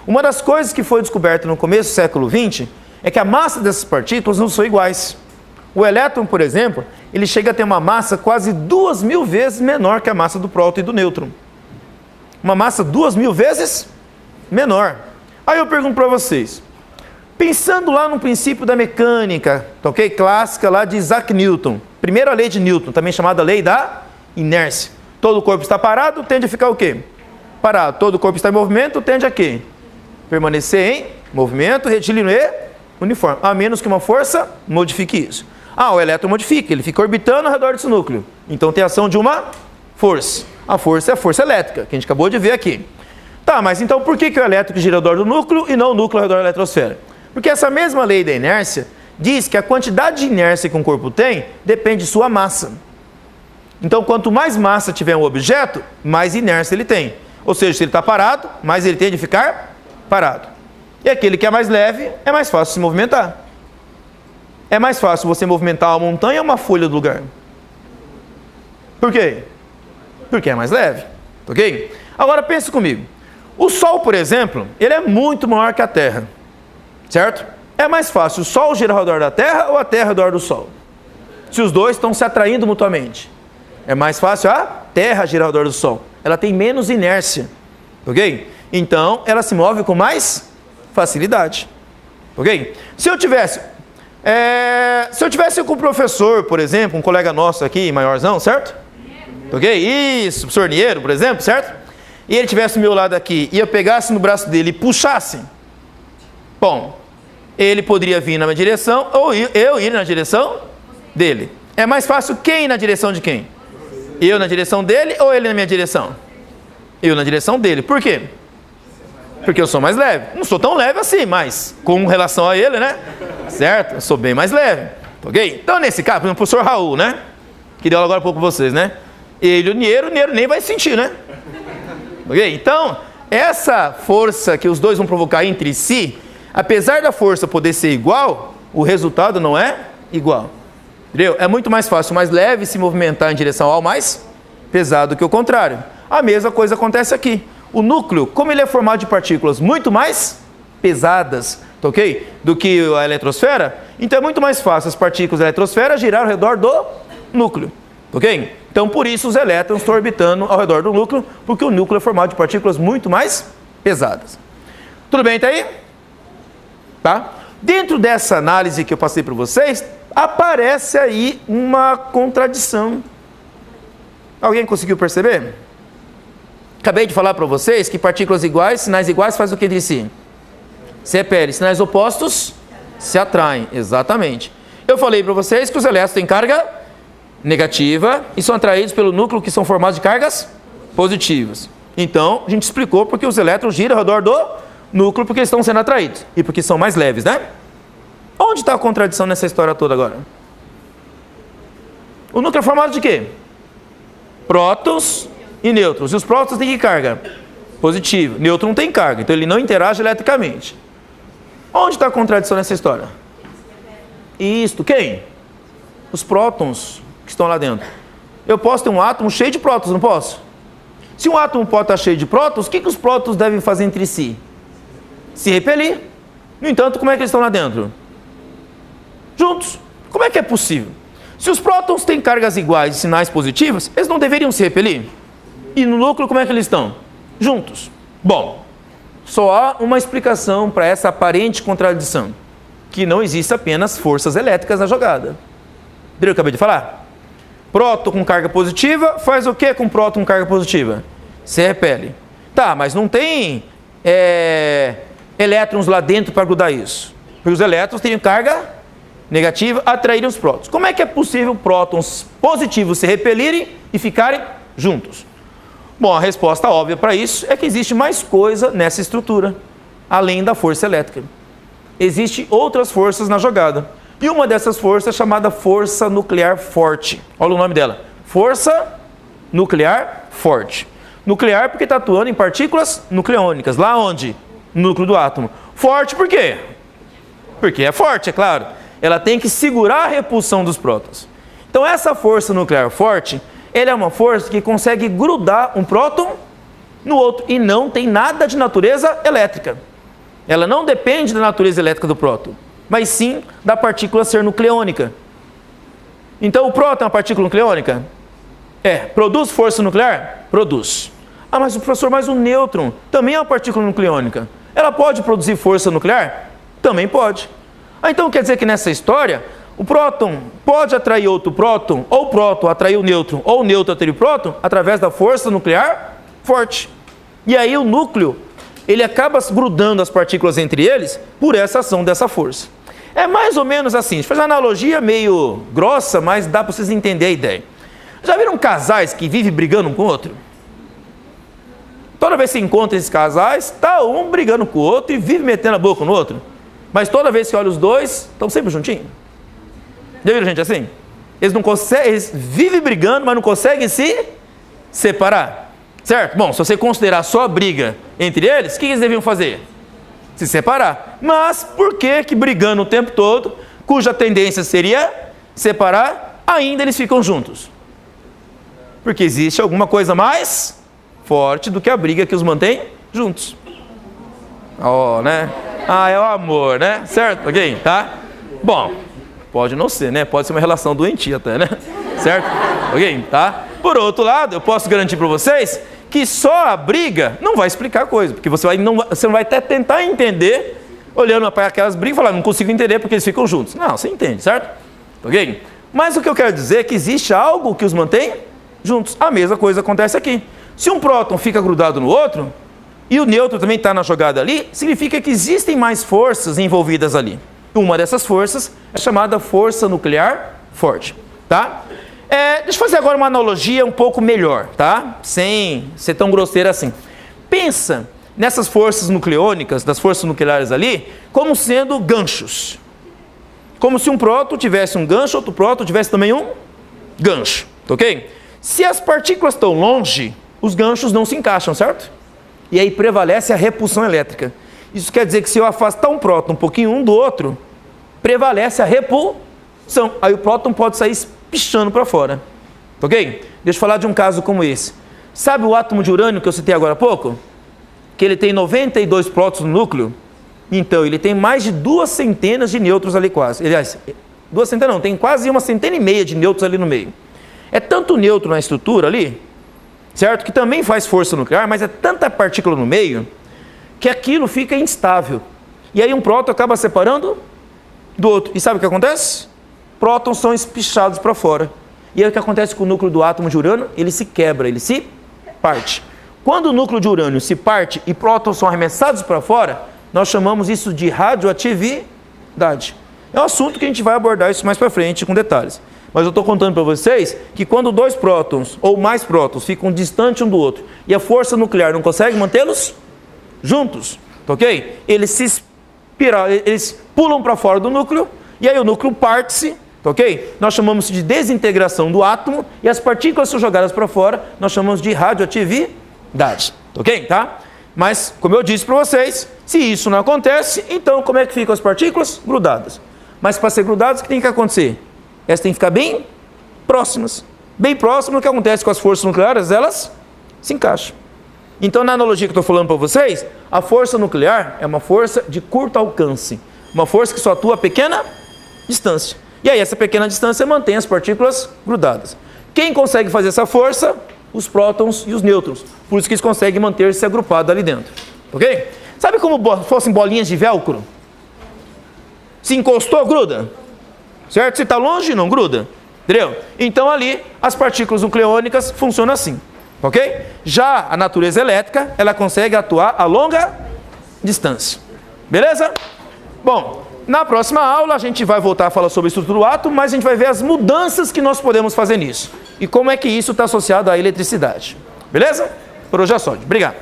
Uma das coisas que foi descoberta no começo do século XX é que a massa dessas partículas não são iguais. O elétron, por exemplo, ele chega a ter uma massa quase 2.000 vezes menor que a massa do próton e do nêutron. Uma massa 2.000 vezes menor. Aí eu pergunto para vocês, pensando lá no princípio da mecânica, ok? Clássica lá de Isaac Newton, primeira lei de Newton, também chamada lei da inércia. Todo corpo está parado, tende a ficar o quê? Parado. Todo corpo está em movimento, tende a quê? Permanecer em movimento, retilíneo e uniforme, a menos que uma força modifique isso. O elétron modifica, ele fica orbitando ao redor desse núcleo. Então tem a ação de uma força. A força é a força elétrica, que a gente acabou de ver aqui. Tá, mas então por que o elétron gira ao redor do núcleo e não o núcleo ao redor da eletrosfera? Porque essa mesma lei da inércia diz que a quantidade de inércia que um corpo tem depende de sua massa. Então quanto mais massa tiver um objeto, mais inércia ele tem. Ou seja, se ele está parado, mais ele tem de ficar parado. E aquele que é mais leve, é mais fácil se movimentar. É mais fácil você movimentar uma montanha ou uma folha do lugar. Por quê? Porque é mais leve, ok? Agora pense comigo. O Sol, por exemplo, ele é muito maior que a Terra, certo? É mais fácil o Sol girar ao redor da Terra ou a Terra ao redor do Sol? Se os dois estão se atraindo mutuamente. É mais fácil a Terra girar ao redor do Sol. Ela tem menos inércia, ok? Então, ela se move com mais facilidade, ok? Se eu tivesse com um professor, por exemplo, um colega nosso aqui, maiorzão, certo? Ok? Isso, professor Niero, por exemplo, certo? E ele estivesse do meu lado aqui e eu pegasse no braço dele e puxasse, bom, ele poderia vir na minha direção ou eu ir na direção dele. É mais fácil quem ir na direção de quem? Eu na direção dele ou ele na minha direção? Eu na direção dele. Por quê? Porque eu sou mais leve. Não sou tão leve assim, mas com relação a ele, né? Certo? Eu sou bem mais leve. Ok? Então, nesse caso, por exemplo, o professor Raul, né? Que deu agora há pouco com vocês, né? Ele, o Niero nem vai sentir, né? Ok? Então, essa força que os dois vão provocar entre si, apesar da força poder ser igual, o resultado não é igual. Entendeu? É muito mais fácil o mais leve se movimentar em direção ao mais pesado que o contrário. A mesma coisa acontece aqui. O núcleo, como ele é formado de partículas muito mais pesadas, ok? Do que a eletrosfera, então é muito mais fácil as partículas da eletrosfera girar ao redor do núcleo, ok? Então por isso os elétrons estão orbitando ao redor do núcleo, porque o núcleo é formado de partículas muito mais pesadas. Tudo bem, tá aí? Tá? Dentro dessa análise que eu passei para vocês, aparece aí uma contradição. Alguém conseguiu perceber? Acabei de falar para vocês que partículas iguais, sinais iguais fazem o que entre si? Se repelem. Sinais opostos se atraem. Exatamente. Eu falei para vocês que os elétrons têm carga negativa e são atraídos pelo núcleo que são formados de cargas positivas. Então, a gente explicou porque os elétrons giram ao redor do núcleo porque eles estão sendo atraídos e porque são mais leves, né? Onde está a contradição nessa história toda agora? O núcleo é formado de quê? Prótons e nêutrons. E os prótons têm que carga? Positiva. Nêutron não tem carga, então ele não interage eletricamente. Onde está a contradição nessa história? Isto, quem? Os prótons que estão lá dentro. Eu posso ter um átomo cheio de prótons, não posso? Se um átomo pode estar cheio de prótons, o que os prótons devem fazer entre si? Se repelir. No entanto, como é que eles estão lá dentro? Juntos. Como é que é possível? Se os prótons têm cargas iguais e sinais positivos, eles não deveriam se repelir? E no núcleo, como é que eles estão? Juntos. Bom, só há uma explicação para essa aparente contradição, que não existe apenas forças elétricas na jogada. Entendeu o que eu acabei de falar? Próton com carga positiva faz o que com próton com carga positiva? Se repele. Tá, mas não tem elétrons lá dentro para grudar isso. Porque os elétrons têm carga negativa, atraírem os prótons. Como é que é possível prótons positivos se repelirem e ficarem juntos? Bom, a resposta óbvia para isso é que existe mais coisa nessa estrutura, além da força elétrica. Existem outras forças na jogada. E uma dessas forças é chamada força nuclear forte. Olha o nome dela. Força nuclear forte. Nuclear porque está atuando em partículas nucleônicas. Lá onde? No núcleo do átomo. Forte por quê? Porque é forte, é claro. Ela tem que segurar a repulsão dos prótons. Então essa força nuclear forte, ela é uma força que consegue grudar um próton no outro e não tem nada de natureza elétrica. Ela não depende da natureza elétrica do próton, mas sim da partícula ser nucleônica. Então o próton é uma partícula nucleônica? Produz força nuclear? Produz. Ah, mas professor, mas o nêutron também é uma partícula nucleônica. Ela pode produzir força nuclear? Também pode. Ah, então quer dizer que nessa história, o próton pode atrair outro próton, ou o próton atrair o nêutron, ou o nêutron atrair o próton, através da força nuclear forte. E aí o núcleo, ele acaba grudando as partículas entre eles por essa ação dessa força. É mais ou menos assim, deixa eu fazer uma analogia meio grossa, mas dá para vocês entenderem a ideia. Já viram casais que vivem brigando um com o outro? Toda vez que você encontra esses casais, está um brigando com o outro e vive metendo a boca no outro. Mas toda vez que olha os dois, estão sempre juntinhos. Já viram gente assim? Eles não conseguem, eles vivem brigando, mas não conseguem se separar. Certo? Bom, se você considerar só a briga entre eles, o que eles deviam fazer? Se separar. Mas por que brigando o tempo todo, cuja tendência seria separar, ainda eles ficam juntos? Porque existe alguma coisa mais forte do que a briga que os mantém juntos. Né? É o amor, né? Certo? Ok? Tá? Bom, pode não ser, né? Pode ser uma relação doentia até, né? Certo? Ok? Tá? Por outro lado, eu posso garantir para vocês que só a briga não vai explicar a coisa, porque você não vai até tentar entender, olhando para aquelas brigas e falar, não consigo entender porque eles ficam juntos. Não, você entende, certo? Ok? Mas o que eu quero dizer é que existe algo que os mantém juntos. A mesma coisa acontece aqui. Se um próton fica grudado no outro, e o nêutron também está na jogada ali, significa que existem mais forças envolvidas ali. Uma dessas forças é chamada força nuclear forte, tá? Deixa eu fazer agora uma analogia um pouco melhor, tá? Sem ser tão grosseira assim. Pensa nessas forças nucleônicas, das forças nucleares ali, como sendo ganchos. Como se um próton tivesse um gancho, outro próton tivesse também um gancho, ok? Se as partículas estão longe, os ganchos não se encaixam, certo? E aí prevalece a repulsão elétrica. Isso quer dizer que se eu afastar um próton um pouquinho um do outro, prevalece a repulsão. Aí o próton pode sair pichando para fora. Ok? Deixa eu falar de um caso como esse. Sabe o átomo de urânio que eu citei agora há pouco? Que ele tem 92 prótons no núcleo? Então, ele tem mais de 2 centenas de nêutrons ali quase. Aliás, 2 centenas não, tem quase 1,5 centena de nêutrons ali no meio. É tanto nêutron na estrutura ali, certo? Que também faz força nuclear, mas é tanta partícula no meio que aquilo fica instável. E aí um próton acaba separando do outro. E sabe o que acontece? Prótons são espichados para fora. E aí o que acontece com o núcleo do átomo de urânio? Ele se quebra, ele se parte. Quando o núcleo de urânio se parte e prótons são arremessados para fora, nós chamamos isso de radioatividade. É um assunto que a gente vai abordar isso mais para frente com detalhes. Mas eu estou contando para vocês que quando 2 prótons ou mais prótons ficam distantes um do outro e a força nuclear não consegue mantê-los juntos, ok? Eles pulam para fora do núcleo e aí o núcleo parte-se, ok? Nós chamamos de desintegração do átomo e as partículas são jogadas para fora, nós chamamos de radioatividade, ok? Tá? Mas, como eu disse para vocês, se isso não acontece, então como é que ficam as partículas? Grudadas. Mas para ser grudadas, o que tem que acontecer? Elas têm que ficar bem próximas. Bem próximas, o que acontece com as forças nucleares? Elas se encaixam. Então, na analogia que eu estou falando para vocês, a força nuclear é uma força de curto alcance. Uma força que só atua a pequena distância. E aí, essa pequena distância mantém as partículas grudadas. Quem consegue fazer essa força? Os prótons e os nêutrons. Por isso que eles conseguem manter-se agrupados ali dentro. Ok? Sabe como fossem bolinhas de velcro? Se encostou, gruda. Certo? Se está longe, não gruda. Entendeu? Então ali, as partículas nucleônicas funcionam assim. Ok? Já a natureza elétrica, ela consegue atuar a longa distância. Beleza? Bom, na próxima aula a gente vai voltar a falar sobre a estrutura do átomo, mas a gente vai ver as mudanças que nós podemos fazer nisso. E como é que isso está associado à eletricidade. Beleza? Por hoje é só. Obrigado.